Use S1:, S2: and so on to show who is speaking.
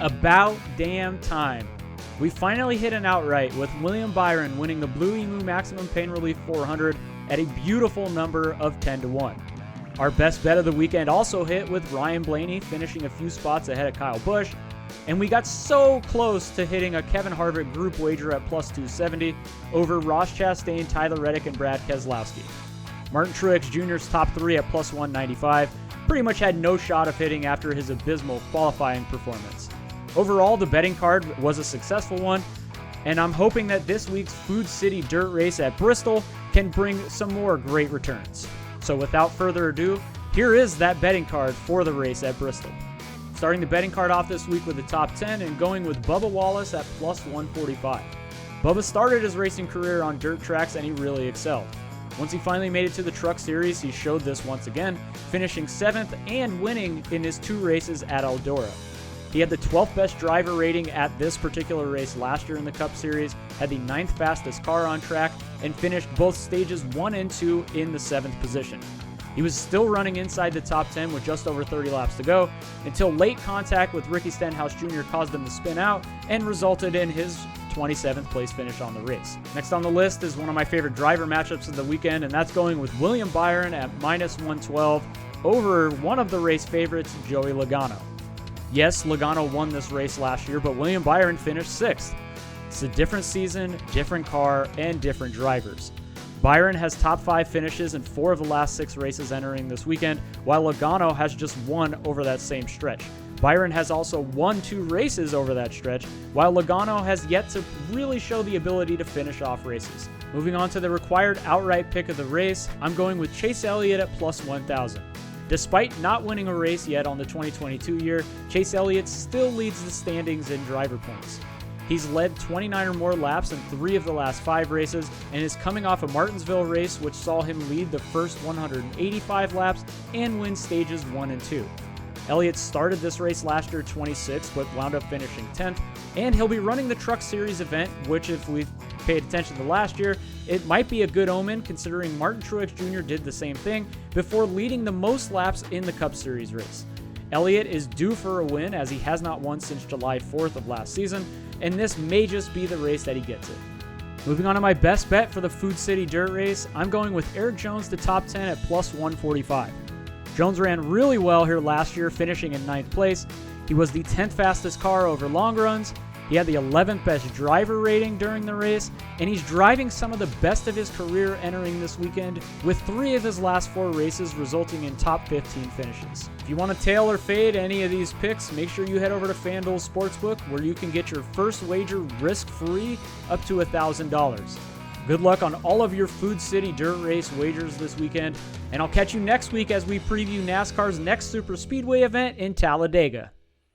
S1: About damn time. We finally hit an outright with William Byron winning the Blue Emu Maximum Pain Relief 400 at a beautiful number of 10-1. Our best bet of the weekend also hit with Ryan Blaney finishing a few spots ahead of Kyle Busch, and we got so close to hitting a Kevin Harvick group wager at plus 270 over Ross Chastain, Tyler Reddick, and Brad Keselowski. Martin Truex Jr.'s top three at plus 195 pretty much had no shot of hitting after his abysmal qualifying performance. Overall, the betting card was a successful one, and I'm hoping that this week's Food City Dirt Race at Bristol can bring some more great returns. So without further ado, here is that betting card for the race at Bristol. Starting the betting card off this week with the top 10 and going with Bubba Wallace at plus 145. Bubba started his racing career on dirt tracks and he really excelled. Once he finally made it to the Truck Series, he showed this once again, finishing 7th and winning in his 2 races at Eldora. He had the 12th best driver rating at this particular race last year in the Cup Series, had the 9th fastest car on track, and finished both stages 1 and 2 in the 7th position. He was still running inside the top 10 with just over 30 laps to go until late contact with Ricky Stenhouse Jr. caused him to spin out and resulted in his 27th place finish on the race. Next on the list is one of my favorite driver matchups of the weekend, and that's going with William Byron at minus 112 over one of the race favorites, Joey Logano. Yes, Logano won this race last year, but William Byron finished 6th. It's a different season, different car, and different drivers. Byron has top 5 finishes in 4 of the last 6 races entering this weekend, while Logano has just 1 over that same stretch. Byron has also won 2 races over that stretch, while Logano has yet to really show the ability to finish off races. Moving on to the required outright pick of the race, I'm going with Chase Elliott at plus 1,000. Despite not winning a race yet on the 2022 year, Chase Elliott still leads the standings in driver points. He's led 29 or more laps in 3 of the last 5 races and is coming off a Martinsville race which saw him lead the first 185 laps and win stages 1 and 2. Elliott started this race last year 26th but wound up finishing 10th, and he'll be running the Truck Series event, which if we've paid attention to last year, it might be a good omen considering Martin Truex Jr. did the same thing before leading the most laps in the Cup Series race. Elliott is due for a win as he has not won since July 4th of last season, and this may just be the race that he gets it. Moving on to my best bet for the Food City Dirt Race, I'm going with Erik Jones to top 10 at plus 145. Jones ran really well here last year, finishing in 9th place. He was the 10th fastest car over long runs. He had the 11th best driver rating during the race, and he's driving some of the best of his career entering this weekend, with 3 of his last 4 races resulting in top 15 finishes. If you want to tail or fade any of these picks, make sure you head over to FanDuel Sportsbook, where you can get your first wager risk-free up to $1,000. Good luck on all of your Food City Dirt Race wagers this weekend, and I'll catch you next week as we preview NASCAR's next Super Speedway event in Talladega.